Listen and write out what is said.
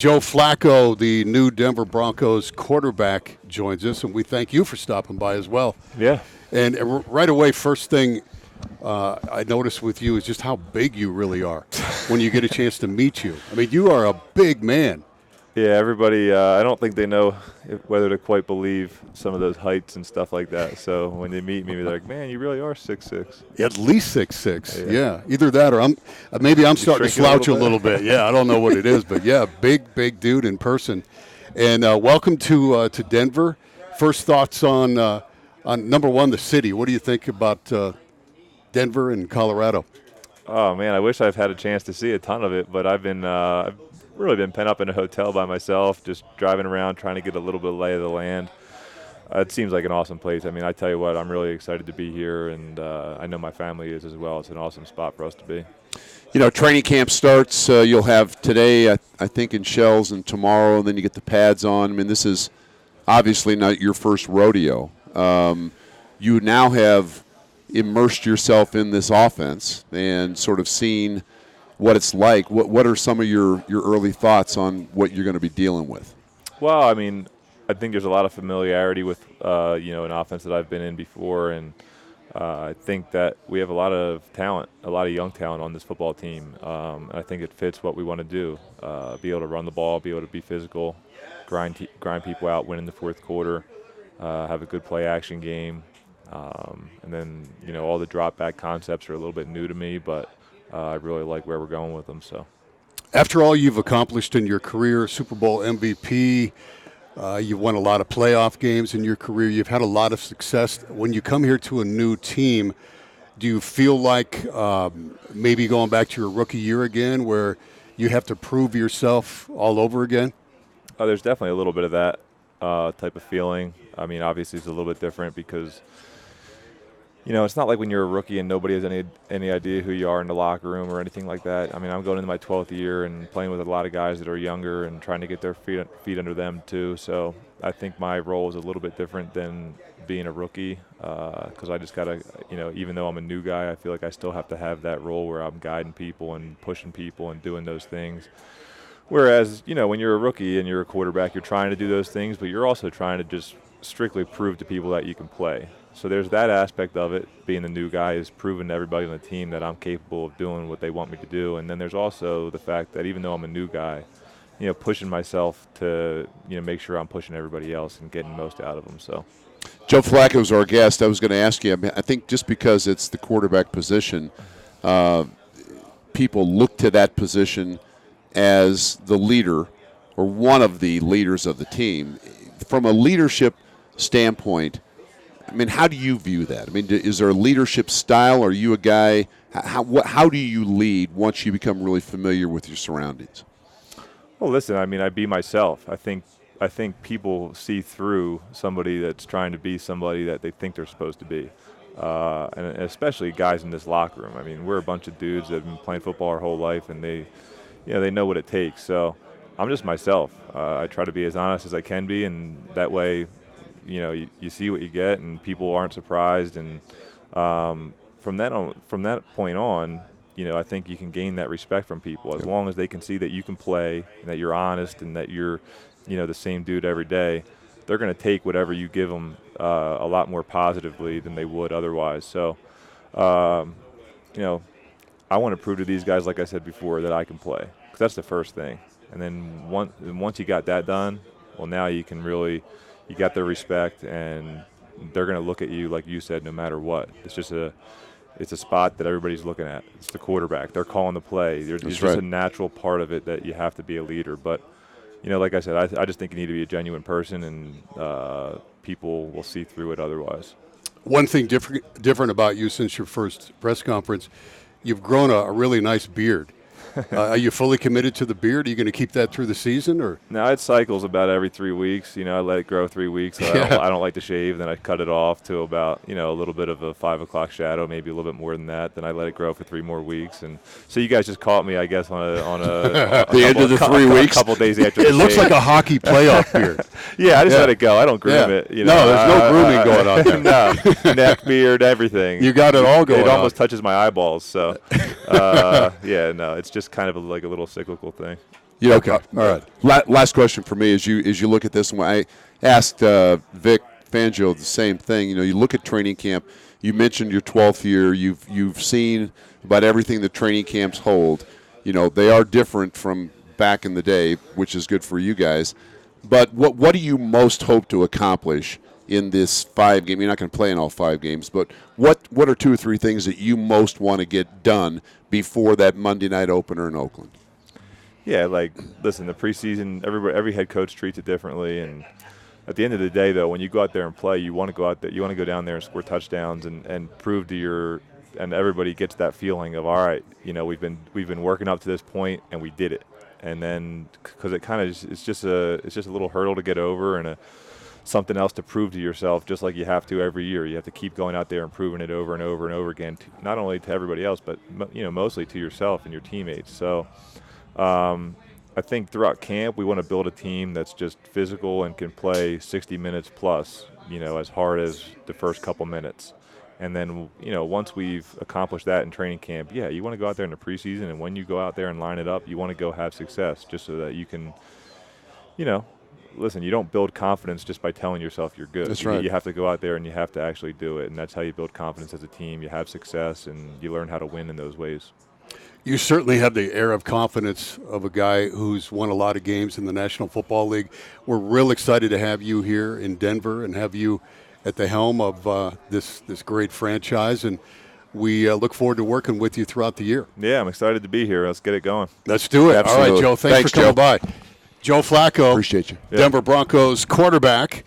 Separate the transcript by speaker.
Speaker 1: Joe Flacco, the new Denver Broncos quarterback, joins us, and we thank you for stopping by as well.
Speaker 2: Yeah.
Speaker 1: And right away, first thing I noticed with you is just how big you really are when you get a chance to meet you. I mean, you are a big man.
Speaker 2: Yeah, everybody, I don't think they know whether to quite believe some of those heights and stuff like that. So when they meet me, they're like, man, you really are 6'6".
Speaker 1: At least 6'6". Yeah. Either that or maybe I'm starting to slouch a little bit. Yeah, I don't know what it is, but yeah, big dude in person. And welcome to Denver. First thoughts on number one, the city. What do you think about Denver and Colorado?
Speaker 2: Oh, man, I wish I've had a chance to see a ton of it, but I've really been pent up in a hotel by myself, just driving around trying to get a little bit of lay of the land. It seems like an awesome place. I mean, I tell you what, I'm really excited to be here, and I know my family is as well. It's an awesome spot for us to be.
Speaker 3: You know, training camp starts. You'll have today, I think, in shells, and tomorrow, and then you get the pads on. I mean, this is obviously not your first rodeo. You now have immersed yourself in this offense and sort of seen what it's like. What are some of your early thoughts on what you're going to be dealing with?
Speaker 2: Well, I mean, I think there's a lot of familiarity with an offense that I've been in before, and I think that we have a lot of talent, a lot of young talent on this football team. I think it fits what we want to do: be able to run the ball, be able to be physical, grind people out, win in the fourth quarter, have a good play action game, and then all the drop back concepts are a little bit new to me, but I really like where we're going with them. So,
Speaker 1: after all you've accomplished in your career, Super Bowl MVP, you've won a lot of playoff games in your career. You've had a lot of success. When you come here to a new team, do you feel like maybe going back to your rookie year again where you have to prove yourself all over again?
Speaker 2: There's definitely a little bit of that type of feeling. I mean, obviously it's a little bit different because it's not like when you're a rookie and nobody has any idea who you are in the locker room or anything like that. I mean, I'm going into my 12th year and playing with a lot of guys that are younger and trying to get their feet under them too. So I think my role is a little bit different than being a rookie because I just got to, even though I'm a new guy, I feel like I still have to have that role where I'm guiding people and pushing people and doing those things. Whereas, when you're a rookie and you're a quarterback, you're trying to do those things, but you're also trying to just strictly prove to people that you can play. So there's that aspect of it. Being the new guy is proving to everybody on the team that I'm capable of doing what they want me to do. And then there's also the fact that even though I'm a new guy, pushing myself to, make sure I'm pushing everybody else and getting the most out of them. So,
Speaker 3: Joe Flacco is our guest. I was going to ask you, I think just because it's the quarterback position, people look to that position as the leader or one of the leaders of the team. From a leadership standpoint, I mean, how do you view that? I mean, is there a leadership style? Are you a guy? How do you lead once you become really familiar with your surroundings?
Speaker 2: Well, listen, I mean, I be myself. I think people see through somebody that's trying to be somebody that they think they're supposed to be, and especially guys in this locker room. I mean, we're a bunch of dudes that have been playing football our whole life, and they know what it takes. So I'm just myself. I try to be as honest as I can be, and that way, you see what you get, and people aren't surprised. And from that point on, I think you can gain that respect from people as long as they can see that you can play, and that you're honest, and that you're, the same dude every day. They're going to take whatever you give them a lot more positively than they would otherwise. So, I want to prove to these guys, like I said before, that I can play, because that's the first thing. And then once you got that done, well, now you can really. You got their respect, and they're going to look at you like you said, no matter what. It's a spot that everybody's looking at. It's the quarterback. They're calling the play. It's just a natural part of it that you have to be a leader. But, like I said, I just think you need to be a genuine person, and people will see through it otherwise.
Speaker 1: One thing different about you since your first press conference, you've grown a really nice beard. Are you fully committed to the beard? Are you going to keep that through the season, or?
Speaker 2: No, it cycles about every 3 weeks. I let it grow 3 weeks. I don't like to shave. Then I cut it off to about a little bit of a 5 o'clock shadow, maybe a little bit more than that. Then I let it grow for 3 more weeks. And so you guys just caught me, I guess, on
Speaker 3: the end of the 3 weeks.
Speaker 2: A couple days after.
Speaker 1: It looks like a hockey playoff beard.
Speaker 2: Yeah, I just let it go. I don't groom it.
Speaker 1: No, there's no grooming going on there.
Speaker 2: No, neck, beard, everything.
Speaker 1: You got it all going on.
Speaker 2: It almost touches my eyeballs. So, no, it's just kind of like a little cyclical thing.
Speaker 3: You know,
Speaker 1: Okay, all right.
Speaker 3: Last question for me, as you look at this, and I asked Vic Fangio the same thing. You know, you look at training camp. You mentioned your 12th year. You've seen about everything that training camps hold. You know, they are different from back in the day, which is good for you guys. But what do you most hope to accomplish in this 5 game? You're not going to play in all 5 games, but what are 2 or 3 things that you most want to get done before that Monday night opener in Oakland?
Speaker 2: Yeah, like, listen, the preseason, every head coach treats it differently, and at the end of the day, though, when you go out there and play, you want to go out there, you want to go down there and score touchdowns and prove to and everybody gets that feeling of, all right, you know, we've been working up to this point and we did it, and then because it kind of it's just a little hurdle to get over and something else to prove to yourself, just like you have to every year. You have to keep going out there and proving it over and over and over again, not only to everybody else, but mostly to yourself and your teammates. So. I think throughout camp we want to build a team that's just physical and can play 60 minutes plus, as hard as the first couple minutes. And then, once we've accomplished that in training camp, you want to go out there in the preseason, and when you go out there and line it up, you want to go have success just so that you can, listen, you don't build confidence just by telling yourself you're good.
Speaker 3: That's right.
Speaker 2: You have to go out there and you have to actually do it, and that's how you build confidence as a team. You have success, and you learn how to win in those ways.
Speaker 1: You certainly have the air of confidence of a guy who's won a lot of games in the National Football League. We're real excited to have you here in Denver and have you at the helm of this great franchise, and we look forward to working with you throughout the year.
Speaker 2: Yeah, I'm excited to be here. Let's get it going.
Speaker 1: Let's do it.
Speaker 3: Absolutely.
Speaker 1: All right, Joe. Thanks for coming by. Joe Flacco,
Speaker 3: Appreciate you.
Speaker 1: Denver Broncos quarterback.